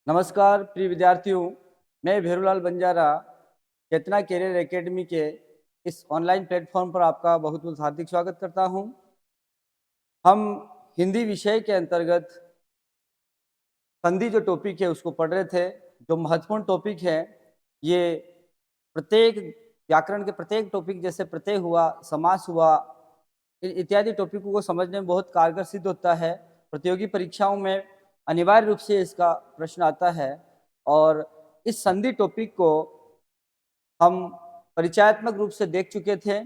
नमस्कार प्रिय विद्यार्थियों, मैं भेरूलाल बंजारा चेतना कैरियर एकेडमी के इस ऑनलाइन प्लेटफॉर्म पर आपका बहुत बहुत हार्दिक स्वागत करता हूं। हम हिंदी विषय के अंतर्गत संधि जो टॉपिक है उसको पढ़ रहे थे। जो महत्वपूर्ण टॉपिक है ये प्रत्येक व्याकरण के प्रत्येक टॉपिक जैसे प्रत्यय हुआ, समास हुआ, इत्यादि टॉपिकों को समझने में बहुत कारगर सिद्ध होता है। प्रतियोगी परीक्षाओं में अनिवार्य रूप से इसका प्रश्न आता है और इस संधि टॉपिक को हम परिचयात्मक रूप से देख चुके थे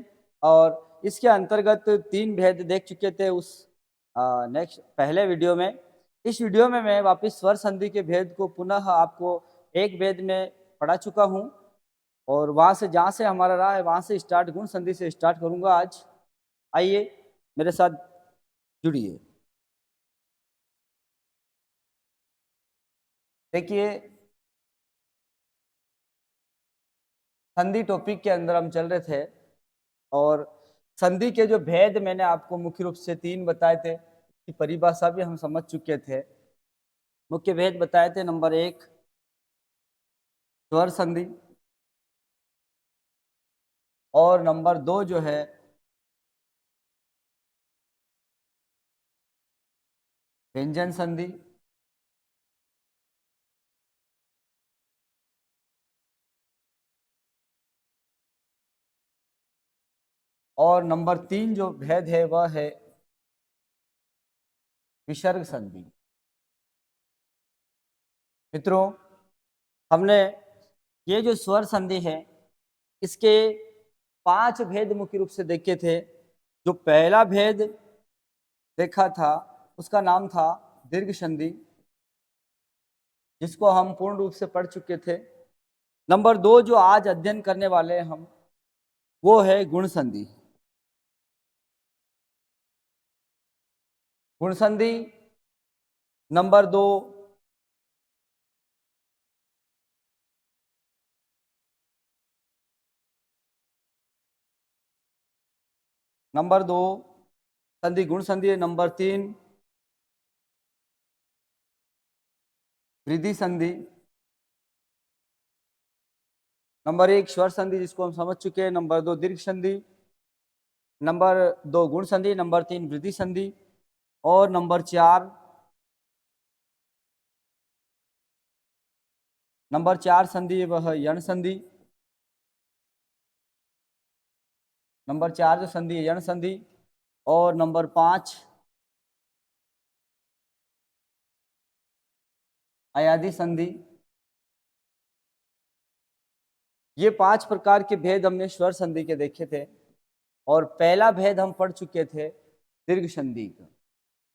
और इसके अंतर्गत 3 भेद देख चुके थे उस नेक्स्ट पहले वीडियो में। इस वीडियो में मैं वापस स्वर संधि के भेद को पुनः आपको एक भेद में पढ़ा चुका हूं और वहां से जहां से हमारा रहा है वहां से स्टार्ट गुण संधि से स्टार्ट करूंगा आज। आइए मेरे साथ जुड़िए। देखिए, संधि टॉपिक के अंदर हम चल रहे थे और संधि के जो भेद मैंने आपको मुख्य रूप से 3 बताए थे, इसकी परिभाषा भी हम समझ चुके थे। मुख्य भेद बताए थे, नंबर 1 स्वर संधि और नंबर 2 जो है व्यंजन संधि और नंबर 3 जो भेद है वह है विसर्ग संधि। मित्रों, हमने ये जो स्वर संधि है इसके 5 भेद मुख्य रूप से देखे थे। जो पहला भेद देखा था उसका नाम था दीर्घ संधि, जिसको हम पूर्ण रूप से पढ़ चुके थे। नंबर 2 जो आज अध्ययन करने वाले हैं हम, वो है गुण संधि। गुण संधि नंबर 2 संधि गुण संधि है। नंबर 3 वृद्धि संधि। नंबर 1 स्वर संधि जिसको हम समझ चुके हैं। नंबर 2 दीर्घ संधि, नंबर 2 गुण संधि, नंबर 3 वृद्धि संधि और नंबर 4 संधि वह यण संधि। नंबर 4 जो संधि है यण संधि और नंबर 5 अयादि संधि। ये 5 प्रकार के भेद हमने स्वर संधि के देखे थे और पहला भेद हम पढ़ चुके थे दीर्घ संधि का।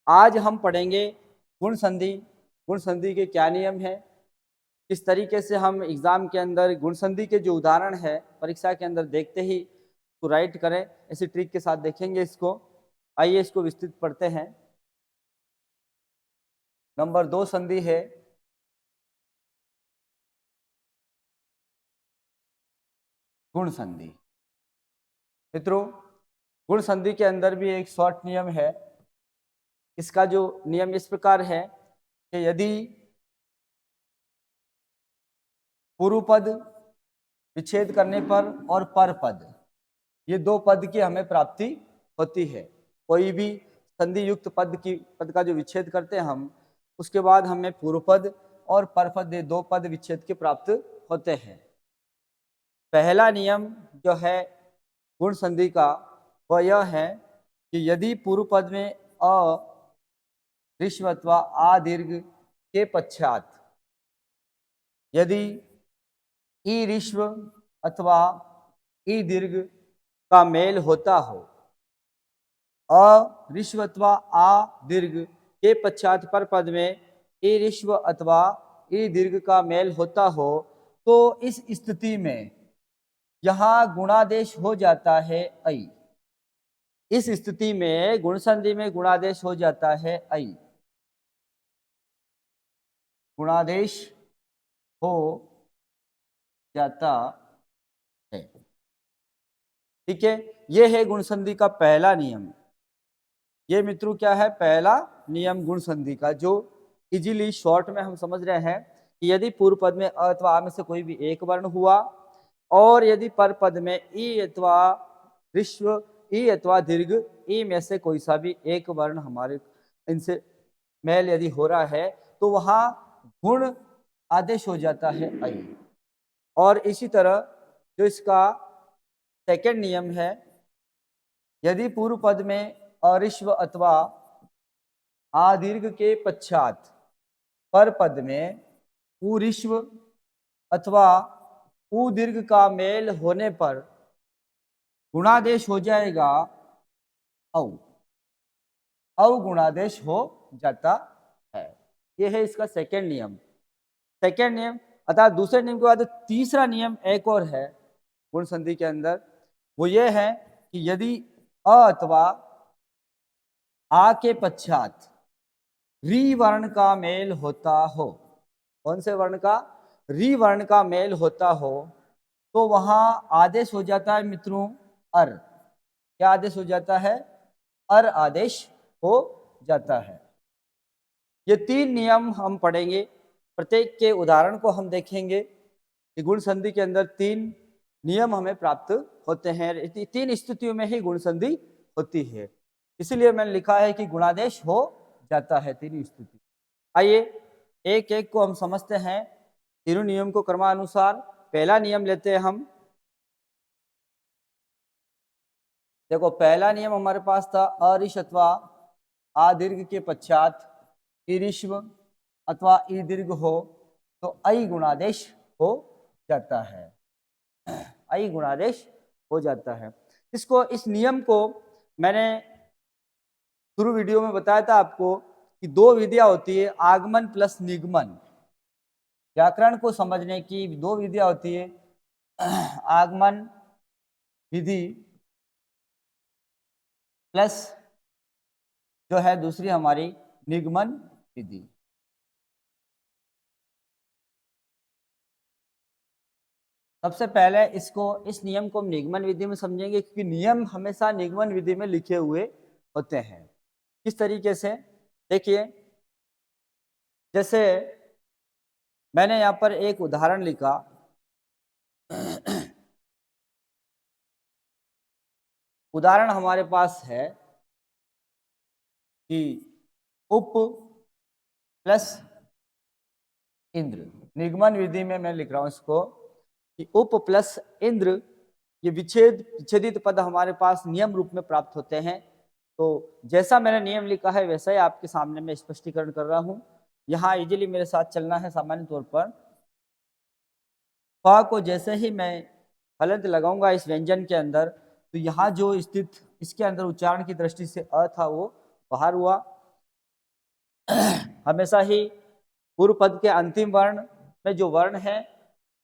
आज हम पढ़ेंगे गुण संधि। गुण संधि के क्या नियम है, किस तरीके से हम एग्जाम के अंदर गुण संधि के जो उदाहरण है परीक्षा के अंदर देखते ही तो राइट करें, ऐसी ट्रिक के साथ देखेंगे इसको। आइए इसको विस्तृत पढ़ते हैं। नंबर 2 संधि है गुण संधि। मित्रों, गुण संधि के अंदर भी एक शॉर्ट नियम है। इसका जो नियम इस प्रकार है कि यदि पूर्व पद विच्छेद करने पर और पर पद, ये 2 पद की हमें प्राप्ति होती है। कोई भी संधि युक्त पद का जो विच्छेद करते हैं हम, उसके बाद हमें पूर्व पद और पर पद, ये 2 पद विच्छेद के प्राप्त होते हैं। पहला नियम जो है गुण संधि का वह यह है कि यदि पूर्व पद में अ ऋस्व अथवा आ दीर्घ के पश्चात यदि ई ऋस्व अथवा ई दीर्घ का मेल होता हो, अ ऋस्व अथवा आ दीर्घ के पश्चात पर पद में ई ऋस्व अथवा ई दीर्घ का मेल होता हो, तो इस स्थिति में यहाँ गुणादेश हो जाता है ऐ। इस स्थिति में गुण संधि में गुणादेश हो जाता है ऐ। गुणादेश हो जाता है। ठीक है, ये है गुण संधि का पहला नियम। ये मित्रों क्या है, पहला नियम गुण संधि का, जो इजीली शॉर्ट में हम समझ रहे हैं कि यदि पूर्व पद में अ अथवा आ में से कोई भी एक वर्ण हुआ और यदि पर पद में ई अथवा ऋस्व ई अथवा दीर्घ ई में से कोई सा भी एक वर्ण हमारे इनसे मेल यदि हो रहा है तो वहाँ गुण आदेश हो जाता है आई। और इसी तरह जो इसका सेकंड नियम है, यदि पूर्व पद में अरिश्व अथवा आदीर्घ के पश्चात पर पद में उरिश्व अथवा उदीर्घ का मेल होने पर गुणादेश हो जाएगा औ। अवगुणादेश हो जाता है। यह है इसका सेकंड नियम। सेकंड नियम अर्थात दूसरे नियम के बाद तीसरा नियम एक और है गुण संधि के अंदर, वो ये है कि यदि अ अथवा आ के पश्चात री वर्ण का मेल होता हो, कौन से वर्ण का? री वर्ण का मेल होता हो, तो वहां आदेश हो जाता है मित्रों अर। क्या आदेश हो जाता है? अर आदेश हो जाता है। ये तीन नियम हम पढ़ेंगे, प्रत्येक के उदाहरण को हम देखेंगे कि गुण संधि के अंदर तीन नियम हमें प्राप्त होते हैं। तीन स्थितियों में ही गुण संधि होती है, इसीलिए मैंने लिखा है कि गुणादेश हो जाता है तीन स्थिति। आइए एक एक को हम समझते हैं, तीनों नियम को क्रमानुसार। पहला नियम लेते हैं हम। देखो पहला नियम हमारे पास था अरिश अथवा आ दीर्घ के पश्चात ईरिश्व अथवा ई दीर्घ हो तो आई गुणादेश हो जाता है। आई गुणादेश हो जाता है। इसको इस नियम को मैंने शुरू वीडियो में बताया था आपको कि दो विधियां होती है, आगमन प्लस निगमन। व्याकरण को समझने की दो विधियां होती है, आगमन विधि प्लस जो है दूसरी हमारी निगमन विधि। सबसे पहले इस नियम को हम निगमन विधि में समझेंगे, क्योंकि नियम हमेशा निगमन विधि में लिखे हुए होते हैं। किस तरीके से? देखिए, जैसे मैंने यहां पर एक उदाहरण लिखा, उदाहरण हमारे पास है कि उप प्लस इंद्र। निगमन विधि में मैं लिख रहा हूं इसको कि उप प्लस इंद्र, ये विच्छेदित पद हमारे पास नियम रूप में प्राप्त होते हैं। तो जैसा मैंने नियम लिखा है वैसा ही आपके सामने मैं स्पष्टीकरण कर रहा हूं। यहाँ इजीली मेरे साथ चलना है। सामान्य तौर पर फ को जैसे ही मैं हलंत लगाऊंगा इस व्यंजन के अंदर, तो यहाँ जो स्थित इसके अंदर उच्चारण की दृष्टि से अ था वो बाहर हुआ। हमेशा ही पूर्व पद के अंतिम वर्ण में जो वर्ण है,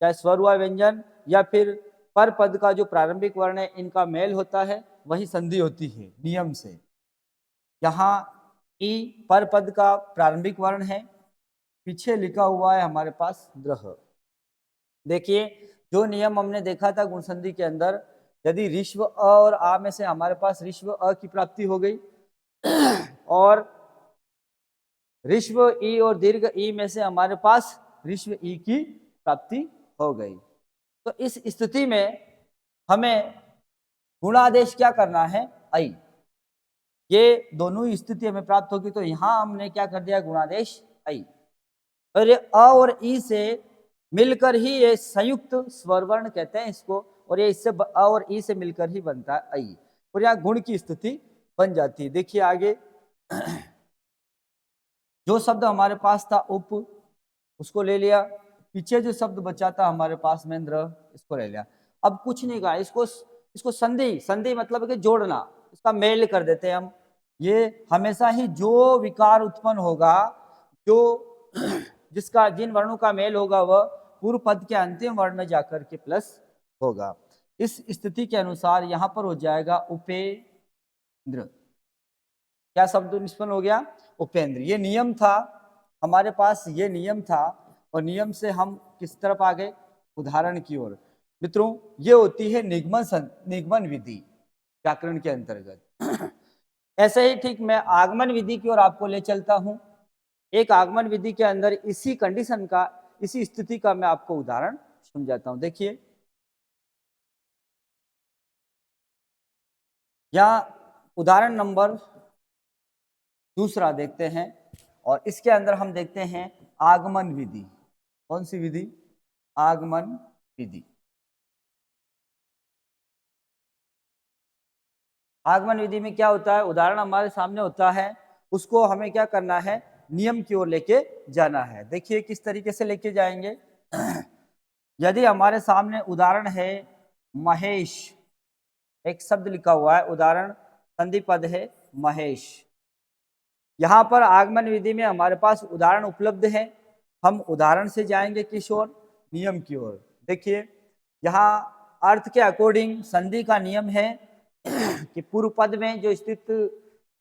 चाहे स्वर हुआ व्यंजन या फिर पर पद का जो प्रारंभिक वर्ण है, इनका मेल होता है, वही संधि होती है नियम से। यहाँ ई पर पद का प्रारंभिक वर्ण है, पीछे लिखा हुआ है हमारे पास द्रह। देखिए, जो नियम हमने देखा था गुण संधि के अंदर, यदि ऋश्व अ और आ में से हमारे पास ऋश्व अ की प्राप्ति हो गई और ऋश्व ई और दीर्घ ई में से हमारे पास ऋश्व ई की प्राप्ति हो गई, तो इस स्थिति में हमें गुणादेश क्या करना है? आई। ये दोनों ही स्थिति हमें प्राप्त होगी, तो यहां हमने क्या कर दिया? गुणादेश आई। और ये अ और ई से मिलकर ही ये संयुक्त स्वरवर्ण कहते हैं इसको, और ये इससे अ और ई से मिलकर ही बनता है आई, और यहाँ गुण की स्थिति बन जाती है। देखिए आगे, जो शब्द हमारे पास था उप, उसको ले लिया, पीछे जो शब्द बचा था हमारे पास महेंद्र, इसको ले लिया। अब कुछ नहीं कहा, इसको संधि मतलब कि जोड़ना, इसका मेल कर देते हैं हम। ये हमेशा ही जो विकार उत्पन्न होगा, जो जिसका जिन वर्णों का मेल होगा, वह पूर्व पद के अंतिम वर्ण में जाकर के प्लस होगा। इस स्थिति के अनुसार यहाँ पर हो जाएगा उपेंद्र। क्या शब्द निष्पन्न हो गया? उपेंद्र। ये नियम था हमारे पास, ये नियम था, और नियम से हम किस तरफ आ गए? उदाहरण की ओर। मित्रों, ये होती है निगमन विधि व्याकरण के अंतर्गत। ऐसे ही ठीक मैं आगमन विधि की ओर आपको ले चलता हूं। एक आगमन विधि के अंदर इसी कंडीशन का इसी स्थिति का मैं आपको उदाहरण समझाता हूं। देखिए यहाँ उदाहरण नंबर दूसरा देखते हैं और इसके अंदर हम देखते हैं आगमन विधि। कौन सी विधि? आगमन विधि। आगमन विधि में क्या होता है? उदाहरण हमारे सामने होता है, उसको हमें क्या करना है? नियम की ओर लेके जाना है। देखिए किस तरीके से लेके जाएंगे। यदि हमारे सामने उदाहरण है महेश, एक शब्द लिखा हुआ है, उदाहरण संधि पद है महेश। यहाँ पर आगमन विधि में हमारे पास उदाहरण उपलब्ध है, हम उदाहरण से जाएंगे किस ओर? नियम की ओर। देखिए यहाँ अर्थ के अकॉर्डिंग संधि का नियम है कि पूर्व पद में जो स्थित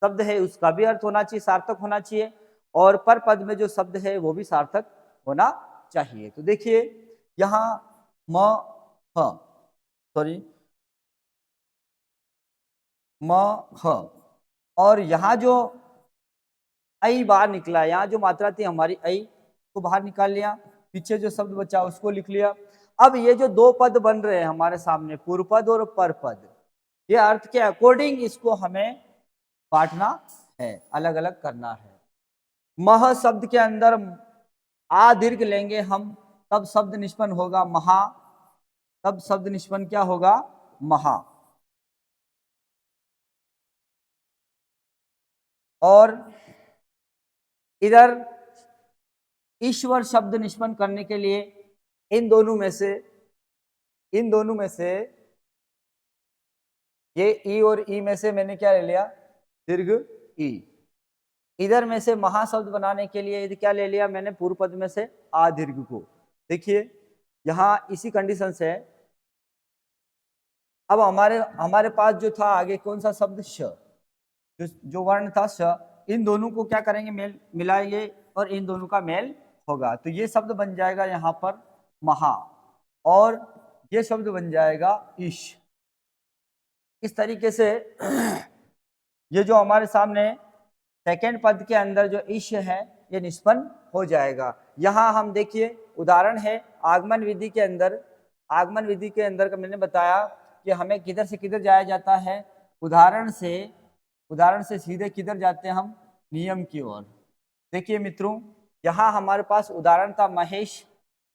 शब्द है उसका भी अर्थ होना चाहिए, सार्थक होना चाहिए, और पर पद में जो शब्द है वो भी सार्थक होना चाहिए। तो देखिए यहाँ म ह और यहाँ जो आई बाहर निकला, यहाँ जो मात्रा थी हमारी आई को बाहर निकाल लिया, पीछे जो शब्द बचा उसको लिख लिया। अब ये जो दो पद बन रहे हैं हमारे सामने, पूर्व पद और पर पद, ये अर्थ के अकॉर्डिंग इसको हमें बांटना है, अलग अलग करना है। मह शब्द के अंदर आ दीर्घ लेंगे हम, तब शब्द निष्पन्न होगा महा, तब शब्द निष्पन्न क्या होगा? महा। और इधर ईश्वर शब्द निष्पन्न करने के लिए इन दोनों में से ये ई और ई में से मैंने क्या ले लिया? दीर्घ ई। इधर में से महाशब्द बनाने के लिए इधर क्या ले लिया मैंने? पूर्व पद में से आ दीर्घ को। देखिए यहाँ इसी कंडीशन से अब हमारे पास जो था आगे कौन सा शब्द? श, जो वर्ण था श, इन दोनों को क्या करेंगे? मेल मिलाएंगे और इन दोनों का मेल होगा, तो ये शब्द बन जाएगा यहाँ पर महा, और ये शब्द बन जाएगा ईश। इस तरीके से ये जो हमारे सामने सेकंड पद के अंदर जो ईश है ये निष्पन्न हो जाएगा। यहाँ हम देखिए उदाहरण है आगमन विधि के अंदर। आगमन विधि के अंदर का मैंने बताया कि हमें किधर से किधर जाया जाता है? उदाहरण से सीधे किधर जाते हैं हम? नियम की ओर। देखिए मित्रों यहाँ हमारे पास उदाहरण था महेश,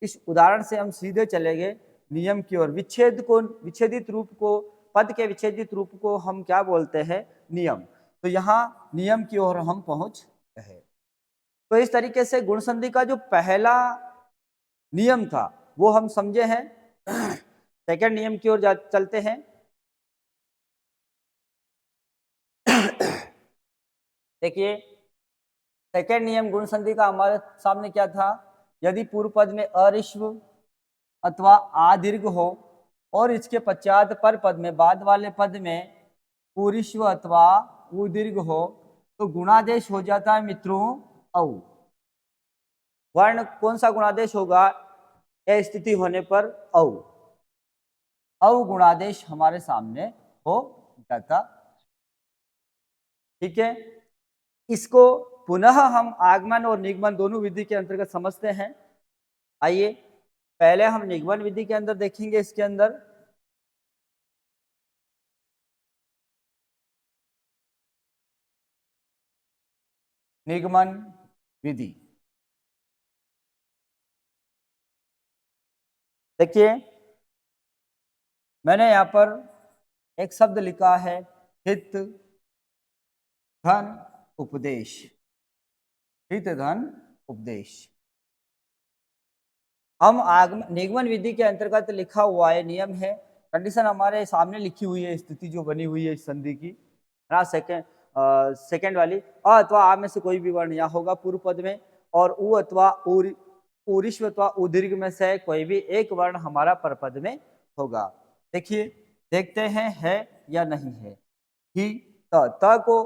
इस उदाहरण से हम सीधे चले गए नियम की ओर। विच्छेदित रूप को, पद के विच्छेदित रूप को हम क्या बोलते हैं? नियम। तो यहाँ नियम की ओर हम पहुंच गए। तो इस तरीके से गुण संधि का जो पहला नियम था वो हम समझे हैं। सेकंड नियम की ओर चलते हैं। देखिए सेकंड नियम गुण संधि का हमारे सामने क्या था? यदि पूर्व पद में अरिश्व अथवा आदीर्घ हो और इसके पश्चात पर पद में, बाद वाले पद में पूरिश्व अथवा उदीर्घ हो तो गुणादेश हो जाता है मित्रों औ। वर्ण कौन सा गुणादेश होगा? यह स्थिति होने पर औ गुणादेश हमारे सामने हो जाता। ठीक है, इसको पुनः हम आगमन और निगमन दोनों विधि के अंतर्गत समझते हैं। आइए पहले हम निगमन विधि के अंदर देखेंगे। इसके अंदर निगमन विधि, देखिए मैंने यहाँ पर एक शब्द लिखा है हित धन उपदेश। हित धन उपदेश हम निगमन विधि के अंतर्गत लिखा हुआ है, नियम है, कंडीशन हमारे सामने लिखी हुई है, स्थिति जो बनी हुई है इस संधि की ना, सेकेंड वाली अ अथवा आ में से कोई भी वर्ण यहाँ होगा पूर्व पद में, और उ अथवा उरिश्व अथवा उदीर्घ में से कोई भी एक वर्ण हमारा पर पद में होगा। देखिए देखते हैं है या नहीं है। ही त को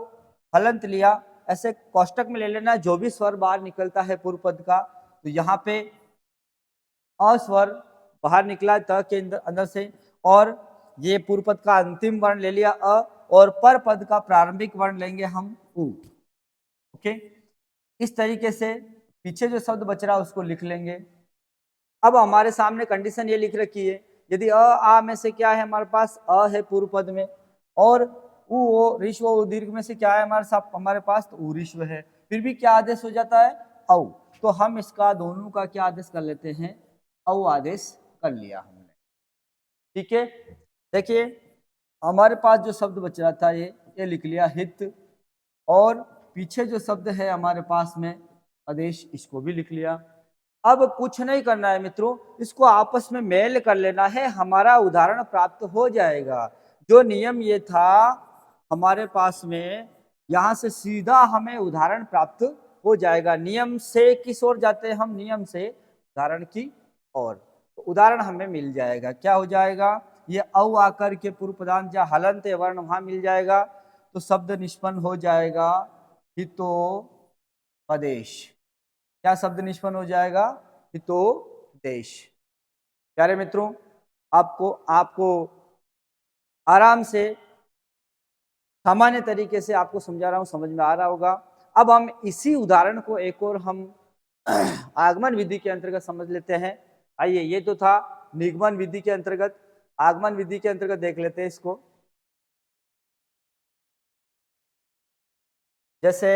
हलंत लिया, ऐसे कोष्टक में ले लेना, जो भी स्वर बाहर निकलता है पूर्व पद का, तो यहाँ पे अस्वर बाहर निकला त के अंदर से, और ये पूर्व पद का अंतिम वर्ण ले लिया अ, और पर पद का प्रारंभिक वर्ण लेंगे हम उ। ओके, इस तरीके से पीछे जो शब्द बच रहा है उसको लिख लेंगे। अब हमारे सामने कंडीशन ये लिख रखी है, यदि अ आ में से क्या है हमारे पास, अ है पूर्व पद में, और उ ओ ऋश्व उ दीर्घ में से क्या है हमारे पास, तो उ ऋश्व है, फिर भी क्या आदेश हो जाता है, औ। तो हम इसका दोनों का क्या आदेश कर लेते हैं, औ आदेश कर लिया हमने। ठीक है, देखिए हमारे पास जो शब्द बच रहा था ये लिख लिया हित, और पीछे जो शब्द है हमारे पास में आदेश, इसको भी लिख लिया। अब कुछ नहीं करना है मित्रों, इसको आपस में मेल कर लेना है, हमारा उदाहरण प्राप्त हो जाएगा। जो नियम ये था हमारे पास में, यहाँ से सीधा हमें उदाहरण प्राप्त हो जाएगा। नियम से किस ओर जाते हैं हम, नियम से उदाहरण की ओर, तो उदाहरण हमें मिल जाएगा। क्या हो जाएगा, ये औ आकर के पूर्व पदांत या हलंत वर्ण वहां मिल जाएगा, तो शब्द निष्पन्न हो जाएगा हितोपदेश। क्या शब्द निष्पन्न हो जाएगा, हितोपदेश। प्यारे मित्रों, आपको आराम से सामान्य तरीके से आपको समझा रहा हूं, समझ में आ रहा होगा। अब हम इसी उदाहरण को एक और हम आगमन विधि के अंतर्गत समझ लेते हैं। आइए, ये तो था निगमन विधि के अंतर्गत, आगमन विधि के अंतर्गत देख लेते हैं इसको। जैसे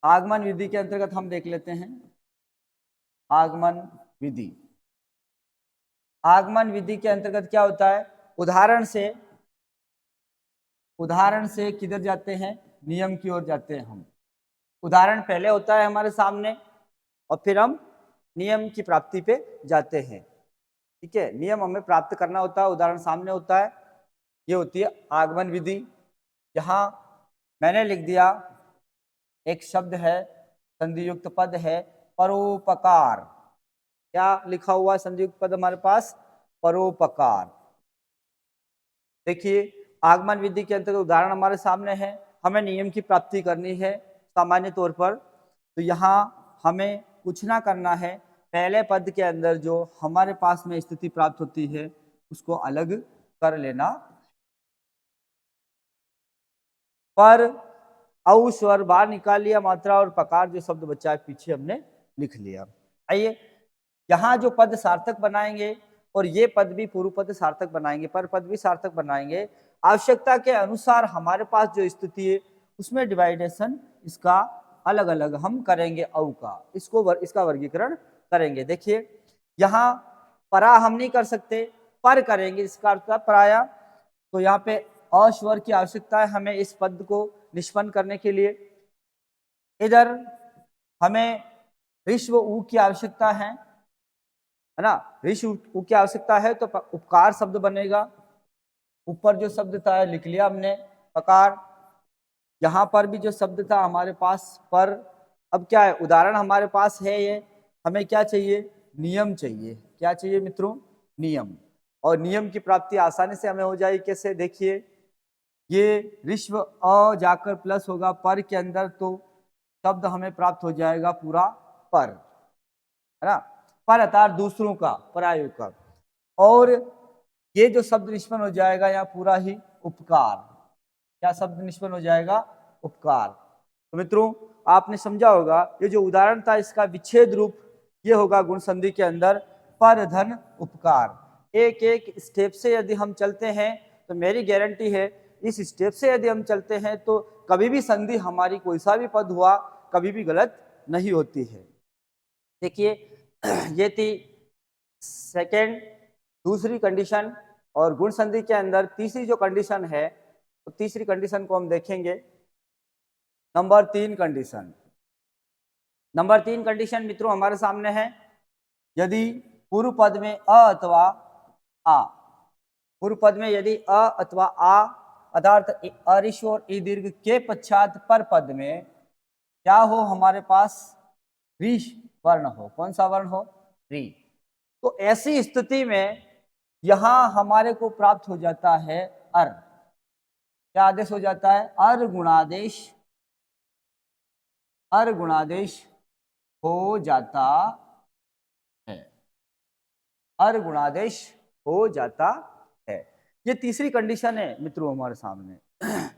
आगमन विधि के अंतर्गत हम देख लेते हैं आगमन विधि। आगमन विधि के अंतर्गत क्या होता है, उदाहरण से किधर जाते हैं, नियम की ओर जाते हैं हम। उदाहरण पहले होता है हमारे सामने, और फिर हम नियम की प्राप्ति पे जाते हैं। ठीक है, नियम हमें प्राप्त करना होता है, उदाहरण सामने होता है। ये होती है आगमन विधि। यहाँ मैंने लिख दिया, एक शब्द है, संधि युक्त पद है, परोपकार। क्या लिखा हुआ है संधि युक्त पद हमारे पास, परोपकार। देखिए, आगमन विधि के अंतर्गत उदाहरण हमारे सामने है, हमें नियम की प्राप्ति करनी है सामान्य तौर पर। तो यहाँ हमें कुछ ना करना है, पहले पद के अंदर जो हमारे पास में स्थिति प्राप्त होती है उसको अलग कर लेना। पर औ स्वर बाहर निकाल लिया, मात्रा और पकार जो शब्द बचा है पीछे हमने लिख लिया। आइए, यहाँ जो पद सार्थक बनाएंगे और ये पद भी पूर्व पद सार्थक बनाएंगे, पर पद भी सार्थक बनाएंगे। आवश्यकता के अनुसार हमारे पास जो स्थिति है उसमें डिवाइडेशन इसका अलग अलग हम करेंगे, औ का इसका वर्गीकरण करेंगे। देखिए, यहाँ परा हम नहीं कर सकते, पर करेंगे, इसका अर्थ पराया। तो यहाँ पे अस्वर की आवश्यकता है हमें इस पद को निष्पन्न करने के लिए। इधर हमें ऋश्व उ की आवश्यकता है ना, ऋश्व उ की आवश्यकता है, तो उपकार शब्द बनेगा। ऊपर जो शब्द था लिख लिया हमने, पकार। यहाँ पर भी जो शब्द था हमारे पास, पर। अब क्या है, उदाहरण हमारे पास है ये, हमें क्या चाहिए, नियम चाहिए। क्या चाहिए मित्रों, नियम। और नियम की प्राप्ति आसानी से हमें हो जाएगी। कैसे, देखिए, ये ऋश्व अ जाकर प्लस होगा पर के अंदर, तो शब्द हमें प्राप्त हो जाएगा पूरा पर, है ना, पर अर्थात दूसरों का, परायों का। और ये जो शब्द निष्पन्न हो जाएगा यहाँ पूरा ही उपकार। क्या शब्द निष्पन्न हो जाएगा, उपकार। तो मित्रों, आपने समझा होगा, ये जो उदाहरण था इसका विच्छेद रूप ये होगा गुण संधि के अंदर, पर धन उपकार। एक एक स्टेप से यदि हम चलते हैं तो मेरी गारंटी है, इस स्टेप से यदि हम चलते हैं तो कभी भी संधि हमारी कोई सा भी पद हुआ कभी भी गलत नहीं होती है। देखिए, ये थी सेकेंड, दूसरी कंडीशन। और गुण संधि के अंदर तीसरी जो कंडीशन है, तो तीसरी कंडीशन को हम देखेंगे, नंबर 3 कंडीशन। नंबर 3 कंडीशन मित्रों हमारे सामने है, यदि पूर्व पद में अ अथवा आ, पूर्व पद में यदि अ अथवा आ अर्थात अरिश्व और ई दीर्घ के पश्चात पर पद में क्या हो, हमारे पास ऋ वर्ण हो। कौन सा वर्ण हो, ऋ। तो ऐसी स्थिति में यहां हमारे को प्राप्त हो जाता है अर। क्या आदेश हो जाता है, अर गुणादेश। अर गुणादेश हो जाता है, अर गुणादेश हो जाता है। ये तीसरी कंडीशन है मित्रों हमारे सामने।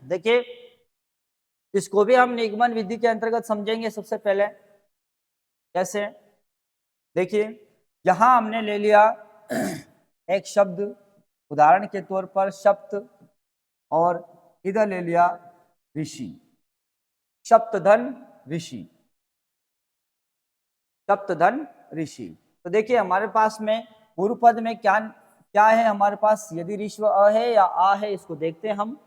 देखिए, इसको भी हम निगमन विधि के अंतर्गत समझेंगे सबसे पहले। कैसे, देखिए, यहाँ हमने ले लिया एक शब्द उदाहरण के तौर पर सप्त, और इधर ले लिया ऋषि, सप्तधन ऋषि, सप्तधन ऋषि। तो देखिए हमारे पास में पूर्व पद में क्या क्या है हमारे पास, यदि ऋष्व अ है या आ है, इसको देखते हैं हम।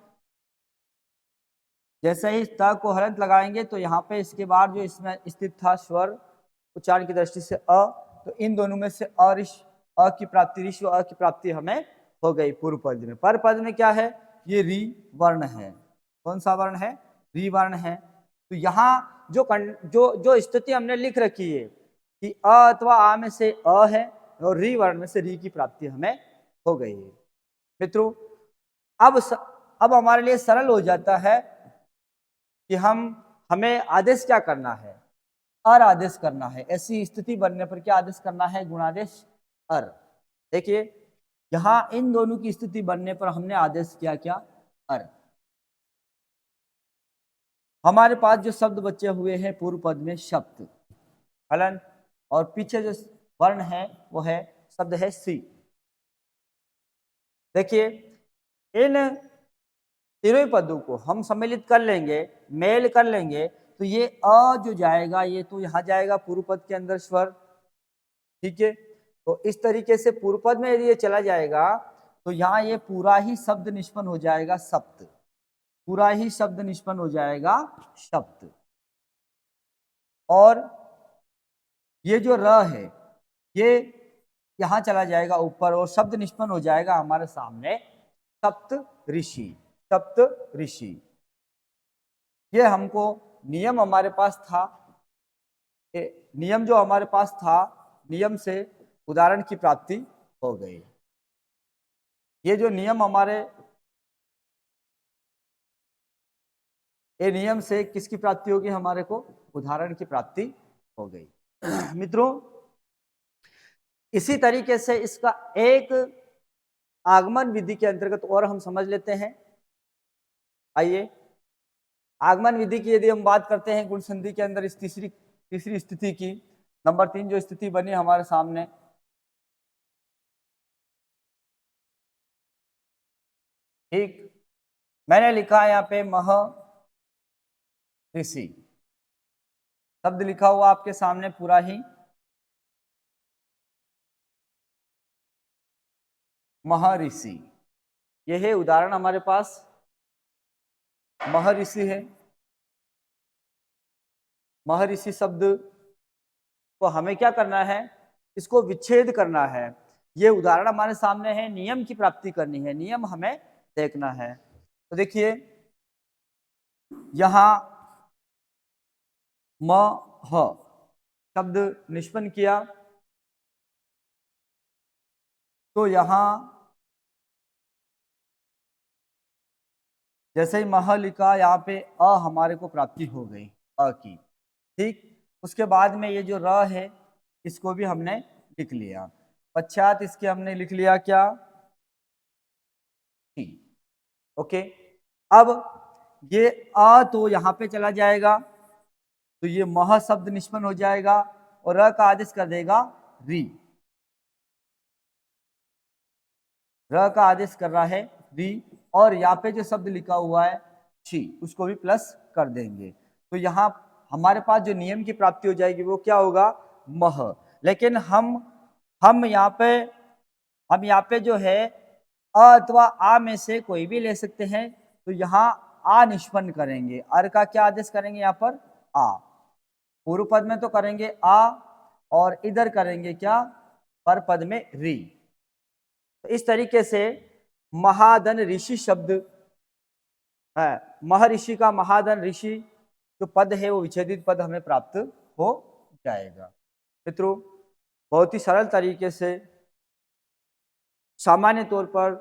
जैसे ही त को हलंत लगाएंगे तो यहाँ पे इसके बाद जो इसमें स्थित था स्वर उच्चारण की दृष्टि से अ, तो इन दोनों में से अ की प्राप्ति, ऋष्व अ की प्राप्ति हमें हो गई पूर्व पद में। पर पद में क्या है, ये री वर्ण है। कौन सा वर्ण है, री वर्ण है। तो यहाँ जो स्थिति हमने लिख रखी है कि अ अथवा आ में से अ है और री वर्ण में से री की प्राप्ति हमें हो गई है। मित्रों अब हमारे लिए सरल हो जाता है कि हमें आदेश क्या करना है, अर आदेश करना है। ऐसी स्थिति बनने पर क्या आदेश करना है, गुणादेश अर। देखिए यहां इन दोनों की स्थिति बनने पर हमने आदेश किया क्या, अर। हमारे पास जो शब्द बचे हुए हैं पूर्व पद में शब्द हलन, और पीछे जो वर्ण है वो है शब्द है सी। देखिए इन तीनों पदों को हम सम्मिलित कर लेंगे, मेल कर लेंगे, तो ये अ जो जाएगा ये तो यहाँ जाएगा पूर्व पद के अंदर स्वर, ठीक है। तो इस तरीके से पूर्व पद में यदि ये चला जाएगा तो यहाँ ये पूरा ही शब्द निष्पन्न हो जाएगा सप्त, पूरा ही शब्द निष्पन्न हो जाएगा शब्द। और ये जो र है ये यहाँ चला जाएगा ऊपर और शब्द निष्पन्न हो जाएगा हमारे सामने सप्त ऋषि, सप्त ऋषि। ये हमको नियम हमारे पास था, नियम जो हमारे पास था, नियम से उदाहरण की प्राप्ति हो गई। ये जो नियम हमारे, ये नियम से किसकी प्राप्ति होगी, हमारे को उदाहरण की प्राप्ति हो गई। मित्रों इसी तरीके से इसका एक आगमन विधि के अंतर्गत और हम समझ लेते हैं। आइए आगमन विधि की यदि हम बात करते हैं गुण संधि के अंदर इस तीसरी स्थिति की, नंबर 3 जो स्थिति बनी हमारे सामने, ठीक, मैंने लिखा है यहाँ पे मह ऋषि, शब्द लिखा हुआ आपके सामने पूरा ही महर्षि। यह है उदाहरण हमारे पास, महर्षि है। महर्षि शब्द को हमें क्या करना है, इसको विच्छेद करना है। ये उदाहरण हमारे सामने है, नियम की प्राप्ति करनी है, नियम हमें देखना है। तो देखिए यहां म ह शब्द निष्पन्न किया, तो यहां जैसे ही मह लिखा यहाँ पे अ हमारे को प्राप्ति हो गई अ की, ठीक। उसके बाद में ये जो र है इसको भी हमने लिख लिया, पश्चात इसके हमने लिख लिया क्या, टी। ओके, अब ये अ तो यहाँ पे चला जाएगा, तो ये मह शब्द निष्पन्न हो जाएगा और र का आदेश कर देगा री, र का आदेश कर रहा है री, और यहाँ पे जो शब्द लिखा हुआ है ची उसको भी प्लस कर देंगे। तो यहाँ हमारे पास जो नियम की प्राप्ति हो जाएगी वो क्या होगा, मह। लेकिन हम यहाँ पे जो है अ अथवा आ में से कोई भी ले सकते हैं। तो यहाँ आ निष्पन्न करेंगे, अर का क्या आदेश करेंगे यहाँ पर आ, पूर्व पद में तो करेंगे आ और इधर करेंगे क्या, पर पद में री। तो इस तरीके से महाधन ऋषि शब्द है, महर्षि का महाधन ऋषि जो पद है वो विच्छेदित पद हमें प्राप्त हो जाएगा। मित्रों बहुत ही सरल तरीके से सामान्य तौर पर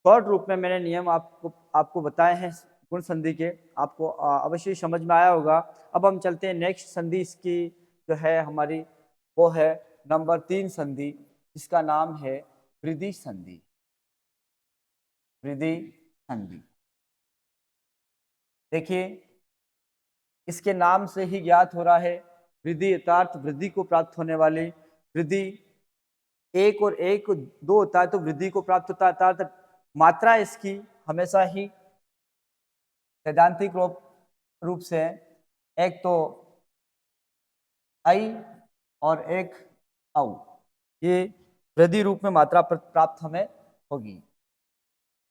शॉर्ट रूप में मैंने नियम आपको बताए हैं गुण संधि के, आपको अवश्य समझ में आया होगा। अब हम चलते हैं नेक्स्ट संधि, इसकी जो है हमारी वो है नंबर 3 संधि, जिसका नाम है वृद्धि संधि। वृद्धि संधि देखिए इसके नाम से ही ज्ञात हो रहा है, वृद्धि अर्थात वृद्धि को प्राप्त होने वाली। वृद्धि एक और एक दो होता है तो वृद्धि को प्राप्त होता है, अर्थात मात्रा इसकी हमेशा ही सैद्धांतिक रूप से एक तो आई और एक औ, ये वृद्धि रूप में मात्रा प्राप्त हमें होगी।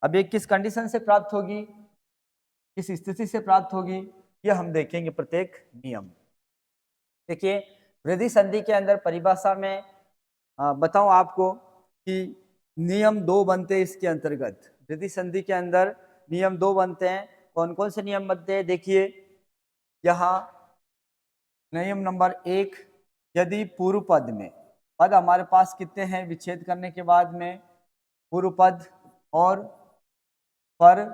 अब ये किस कंडीशन से प्राप्त होगी, किस स्थिति से प्राप्त होगी, ये हम देखेंगे प्रत्येक नियम। देखिए वृद्धि संधि के अंदर परिभाषा में बताऊं आपको कि नियम 2 बनते हैं इसके अंतर्गत। वृद्धि संधि के अंदर नियम 2 बनते हैं। कौन कौन से नियम बनते हैं, देखिए यहाँ नियम नंबर 1, यदि पूर्व पद में, पद हमारे पास कितने हैं विच्छेद करने के बाद में, पूर्व पद और पर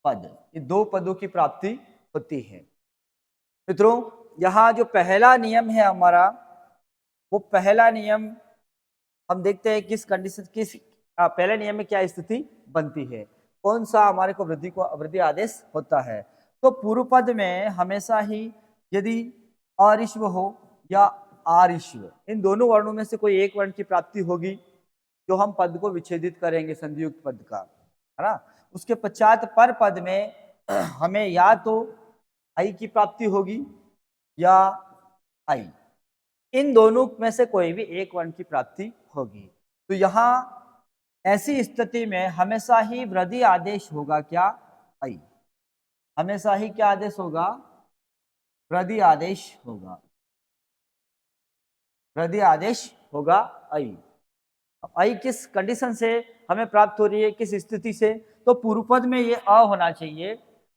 पद, ये 2 पदों की प्राप्ति होती है। मित्रों यहाँ जो पहला नियम है हमारा, वो पहला नियम हम देखते हैं किस कंडीशन, किस पहले नियम में क्या स्थिति बनती है, कौन सा हमारे को वृद्धि आदेश होता है। तो पूर्व पद में हमेशा ही यदि अरिश्व हो या आरिश्व, इन दोनों वर्णों में से कोई एक वर्ण की प्राप्ति होगी जो हम पद को विच्छेदित करेंगे संधियुक्त पद का, है ना। उसके पश्चात पर पद में हमें या तो आई की प्राप्ति होगी या आई, इन दोनों में से कोई भी एक वर्ण की प्राप्ति होगी। तो यहाँ ऐसी स्थिति में हमेशा ही वृद्धि आदेश होगा क्या, आई। हमेशा ही क्या आदेश होगा, वृद्धि आदेश होगा, वृद्धि आदेश होगा आई। आई किस कंडीशन से हमें प्राप्त हो रही है, किस स्थिति से, तो पूर्व पद में ये अ होना चाहिए,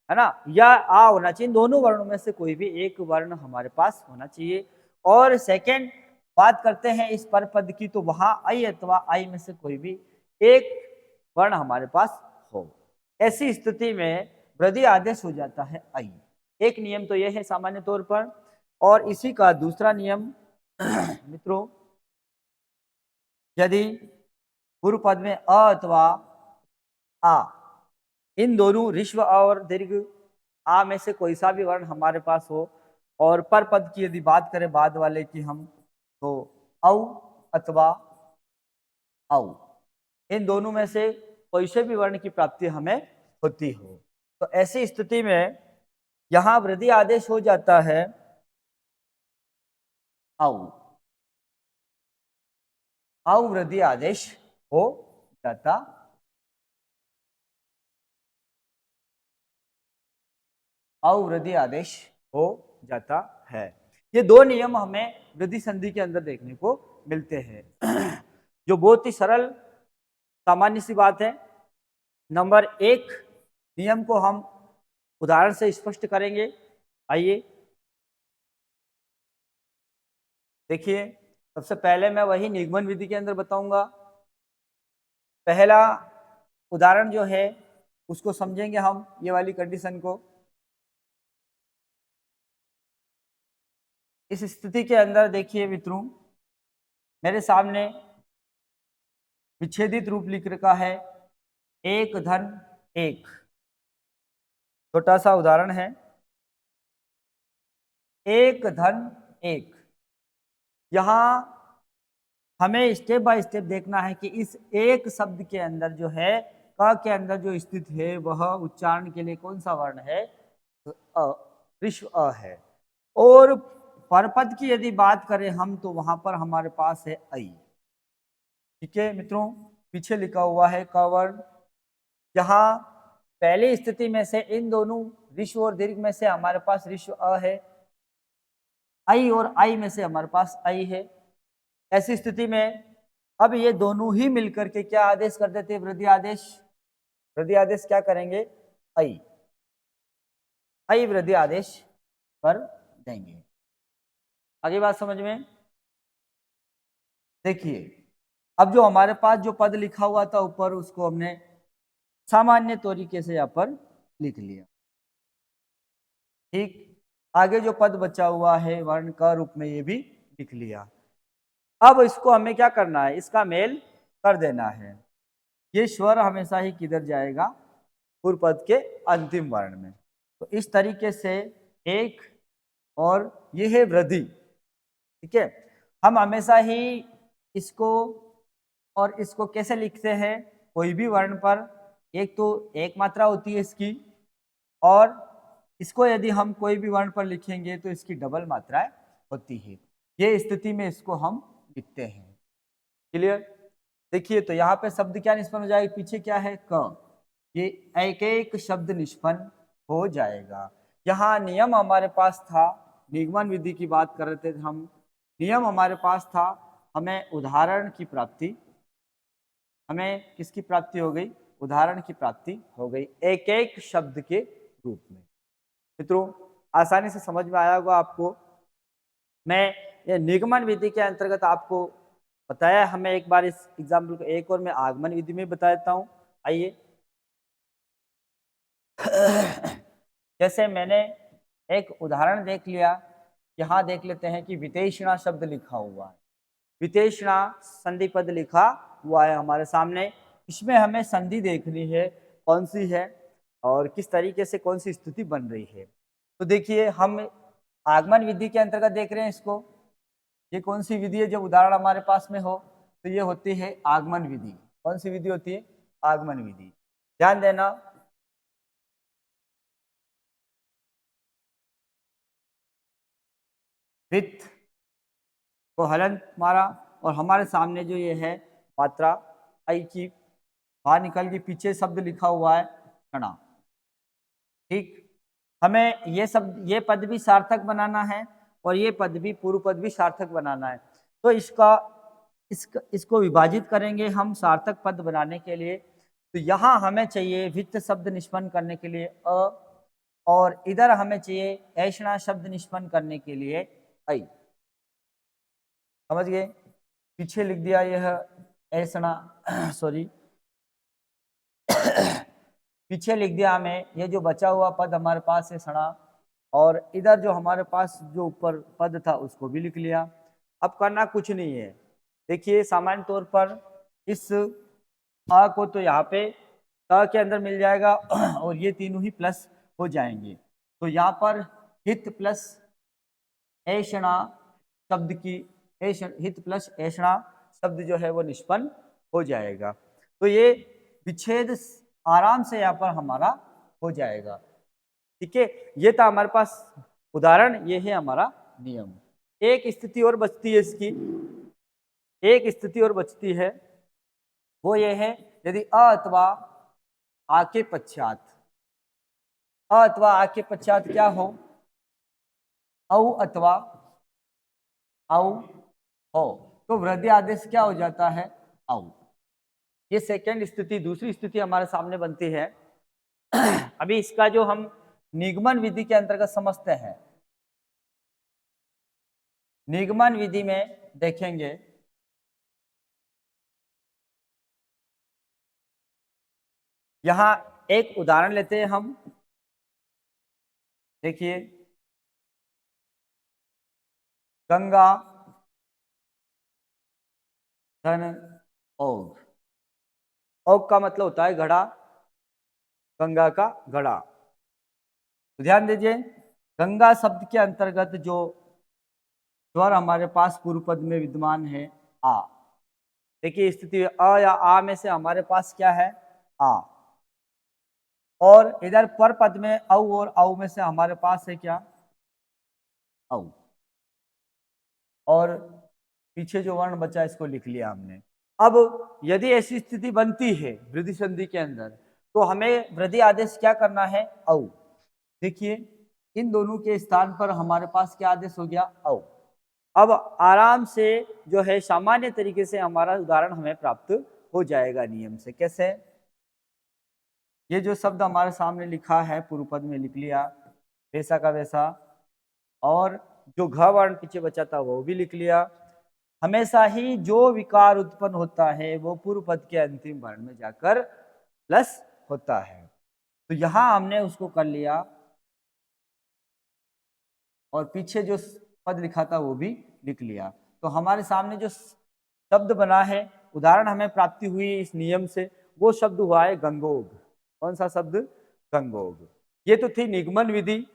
है ना, या आ होना चाहिए। दोनों वर्णों में से कोई भी एक वर्ण हमारे पास होना चाहिए। और सेकंड बात करते हैं इस पर पद की, तो वहां आई अथवा आई में से कोई भी एक वर्ण हमारे पास हो, ऐसी स्थिति में वृद्धि आदेश हो जाता है आई। एक नियम तो यह है सामान्य तौर पर। और इसी का दूसरा नियम मित्रों, यदि पूर्व पद में अ अथवा आ, इन दोनों ऋस्व और दीर्घ आ में से कोई सा भी वर्ण हमारे पास हो, और पर पद की यदि बात करें बाद वाले की हम, तो औ अथवा औ, इन दोनों में से कोई से भी वर्ण की प्राप्ति हमें होती हो, तो ऐसी स्थिति में यहां वृद्धि आदेश हो जाता है औ, औ वृद्धि आदेश हो जाता, औ वृद्धि आदेश हो जाता है। ये 2 नियम हमें वृद्धि संधि के अंदर देखने को मिलते हैं जो बहुत ही सरल सामान्य सी बात है। नंबर 1 नियम को हम उदाहरण से स्पष्ट करेंगे। आइए देखिए, सबसे पहले मैं वही निगमन विधि के अंदर बताऊंगा। पहला उदाहरण जो है उसको समझेंगे हम, ये वाली कंडीशन को। इस स्थिति के अंदर देखिए मित्रों, मेरे सामने विच्छेदित रूप लिख रखा है 1 धन 1। छोटा सा उदाहरण है 1 धन 1। यहां हमें स्टेप बाय स्टेप देखना है कि इस एक शब्द के अंदर जो है, क के अंदर जो स्थित है वह उच्चारण के लिए कौन सा वर्ण है, अ, ऋस्व अ है। और परपद की यदि बात करें हम, तो वहां पर हमारे पास है आई। ठीक है मित्रों, पीछे लिखा हुआ है क वर्ण। जहां पहली स्थिति में से इन दोनों ऋस्व और दीर्घ में से हमारे पास ऋस्व अ है, आई और आई में से हमारे पास आई है। ऐसी स्थिति में अब ये दोनों ही मिलकर के क्या आदेश कर देते हैं, वृद्धि आदेश। वृद्धि आदेश क्या करेंगे, आई, आई वृद्धि आदेश कर देंगे। आगे बात समझ में। देखिए अब जो हमारे पास जो पद लिखा हुआ था ऊपर, उसको हमने सामान्य तरीके से यहाँ पर लिख लिया। ठीक, आगे जो पद बचा हुआ है वर्ण का रूप में, ये भी लिख लिया। अब इसको हमें क्या करना है, इसका मेल कर देना है। ये स्वर हमेशा ही किधर जाएगा, पूर्व पद के अंतिम वर्ण में। तो इस तरीके से एक, और ये है वृद्धि। ठीक है, हम हमेशा ही इसको और इसको कैसे लिखते हैं, कोई भी वर्ण पर एक तो एक मात्रा होती है इसकी, और इसको यदि हम कोई भी वर्ण पर लिखेंगे तो इसकी डबल मात्राएं होती है। ये स्थिति में इसको हम लिखते हैं। क्लियर? देखिए तो यहाँ पे शब्द क्या निष्पन्न हो जाएगा, पीछे क्या है क, ये एक एक शब्द निष्पन्न हो जाएगा। यहाँ नियम हमारे पास था, निगमन विधि की बात कर रहे थे हम, नियम हमारे पास था, हमें उदाहरण की प्राप्ति, हमें किसकी प्राप्ति हो गई, उदाहरण की प्राप्ति हो गई एक एक शब्द के रूप में। मित्रों आसानी से समझ में आया होगा आपको। मैं ये निगमन विधि के अंतर्गत आपको बताया, हमें एक बार इस एग्जाम्पल को एक और मैं आगमन विधि में बता देता हूँ। आइए जैसे मैंने एक उदाहरण देख लिया, यहाँ देख लेते हैं कि वितेषणा शब्द लिखा हुआ है, वितेषणा संधि पद लिखा हुआ है हमारे सामने। इसमें हमें संधि देखनी है कौन सी है और किस तरीके से कौन सी स्थिति बन रही है। तो देखिए हम आगमन विधि के अंतर्गत देख रहे हैं इसको, ये कौन सी विधि है, जब उदाहरण हमारे पास में हो तो ये होती है आगमन विधि। कौन सी विधि होती है, आगमन विधि। ध्यान देना, वित्त को हलंत मारा और हमारे सामने जो ये है मात्रा आई की बाहर निकल के पीछे शब्द लिखा हुआ है क्षणा। ठीक, हमें ये शब्द, ये पद भी सार्थक बनाना है और ये पद भी, पूर्व पद भी सार्थक बनाना है। तो इसको विभाजित करेंगे हम सार्थक पद बनाने के लिए। तो यहाँ हमें चाहिए वित्त शब्द निष्पन्न करने के लिए अ, और इधर हमें चाहिए ऐषणा शब्द निष्पन्न करने के लिए ऐ। समझ गए? पीछे लिख दिया यह ऐषणा सॉरी पीछे लिख दिया हमें, ये जो बचा हुआ पद हमारे पास है सणा, और इधर जो हमारे पास जो ऊपर पद था उसको भी लिख लिया। अब करना कुछ नहीं है। देखिए सामान्य तौर पर इस अ को तो यहाँ पे त के अंदर मिल जाएगा और ये तीनों ही प्लस हो जाएंगे। तो यहाँ पर हित प्लस ऐषणा शब्द की, हित प्लस ऐषणा शब्द जो है वो निष्पन्न हो जाएगा। तो ये विच्छेद आराम से यहाँ पर हमारा हो जाएगा। ठीक है, ये था हमारे पास उदाहरण, ये है हमारा नियम। एक स्थिति और बचती है इसकी, एक स्थिति और बचती है, वो ये है यदि अ अथवा आ के पश्चात, अ अथवा आ के पश्चात क्या हो, औ अथवा औ हो, तो वृद्धि आदेश क्या हो जाता है, औ। ये सेकेंड स्थिति, दूसरी स्थिति हमारे सामने बनती है। अभी इसका जो हम निगमन विधि के अंतर्गत समझते हैं, निगमन विधि में देखेंगे यहां एक उदाहरण लेते हैं हम। देखिए गंगा धन ओघ, ओघ का मतलब होता है घड़ा, गंगा का घड़ा। तो ध्यान दीजिए गंगा शब्द के अंतर्गत जो स्वर हमारे पास पूर्व पद में विद्यमान है आ। देखिए स्थिति अ या आ में से हमारे पास क्या है, आ, और इधर पर पद में औ और औ में से हमारे पास है क्या, औ, और पीछे जो वर्ण बचा इसको लिख लिया हमने। अब यदि ऐसी स्थिति बनती है वृद्धि संधि के अंदर, तो हमें वृद्धि आदेश क्या करना है, औ। देखिए इन दोनों के स्थान पर हमारे पास क्या आदेश हो गया, औ। अब आराम से जो है सामान्य तरीके से हमारा उदाहरण हमें प्राप्त हो जाएगा नियम से। कैसे, ये जो शब्द हमारे सामने लिखा है पूर्व पद में लिख लिया वैसा का वैसा, और जो घ वर्ण पीछे बचा था वो भी लिख लिया। हमेशा ही जो विकार उत्पन्न होता है वो पूर्व पद के अंतिम वर्ण में जाकर प्लस होता है। तो यहां हमने उसको कर लिया, और पीछे जो पद लिखा था वो भी लिख लिया। तो हमारे सामने जो शब्द बना है, उदाहरण हमें प्राप्ति हुई इस नियम से, वो शब्द हुआ है गंगोग। कौन सा शब्द, गंगोग। ये तो थी निगमन विधि।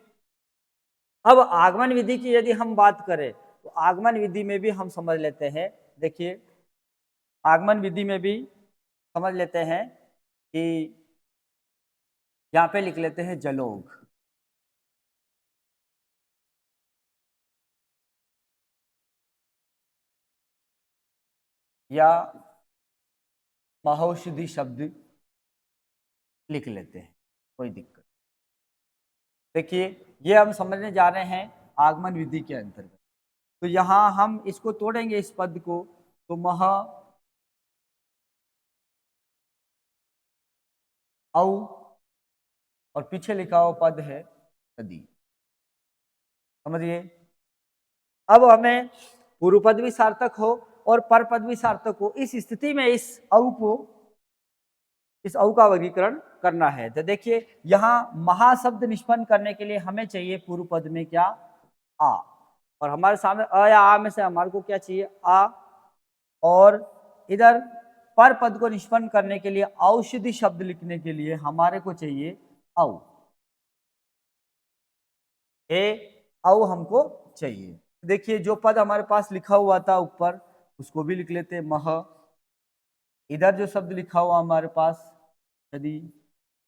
अब आगमन विधि की यदि हम बात करें तो आगमन विधि में भी हम समझ लेते हैं। देखिए, आगमन विधि में भी समझ लेते हैं कि यहाँ पे लिख लेते हैं जलोग। या महौषधि शब्द लिख लेते हैं, कोई दिक्कत। देखिए, ये हम समझने जा रहे हैं आगमन विधि के अंतर्गत। तो यहाँ हम इसको तोड़ेंगे इस पद को, तो मह औ और पीछे लिखा हुआ पद है नदी। समझिए, अब हमें पूर्व पद भी सार्थक हो और पर पद भी सार्थक हो, इस स्थिति में इस औ का वर्गीकरण करना है। तो देखिए, यहाँ महाशब्द निष्पन्न करने के लिए हमें चाहिए पूर्व पद में क्या, आ, और हमारे सामने अ या आ में से हमारे को क्या चाहिए, आ। और इधर पर पद को निष्पन्न करने के लिए औषधि शब्द लिखने के लिए हमारे को चाहिए औ। औ हमको चाहिए। देखिए, जो पद हमारे पास लिखा हुआ था ऊपर उसको भी लिख लेते हैं मह। इधर जो शब्द लिखा हुआ हमारे पास यदि,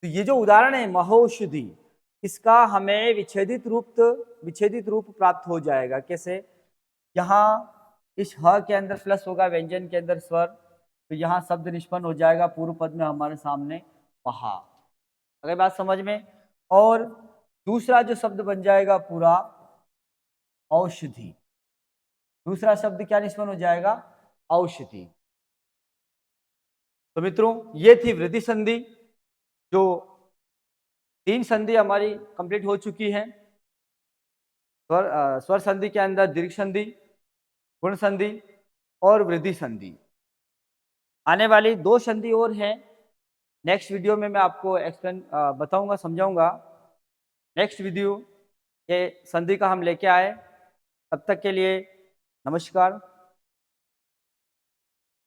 तो ये जो उदाहरण है महौषधि, इसका हमें विच्छेदित रूप प्राप्त हो जाएगा। कैसे, यहाँ इस ह के अंदर प्लस होगा, व्यंजन के अंदर स्वर, तो यहाँ शब्द निष्पन्न हो जाएगा पूर्व पद में हमारे सामने पहा। अगर बात समझ में। और दूसरा जो शब्द बन जाएगा पूरा औषधि, दूसरा शब्द क्या निष्पन्न हो जाएगा, औषधि। तो मित्रों, ये थी वृद्धि संधि। जो 3 संधि हमारी कंप्लीट हो चुकी है। स्वर संधि के अंदर दीर्घ संधि, गुण संधि और वृद्धि संधि। आने वाली 2 संधि और हैं, नेक्स्ट वीडियो में मैं आपको एक्सप्लेन बताऊंगा, समझाऊंगा। नेक्स्ट वीडियो ये संधि का हम लेके आए। तब तक के लिए नमस्कार।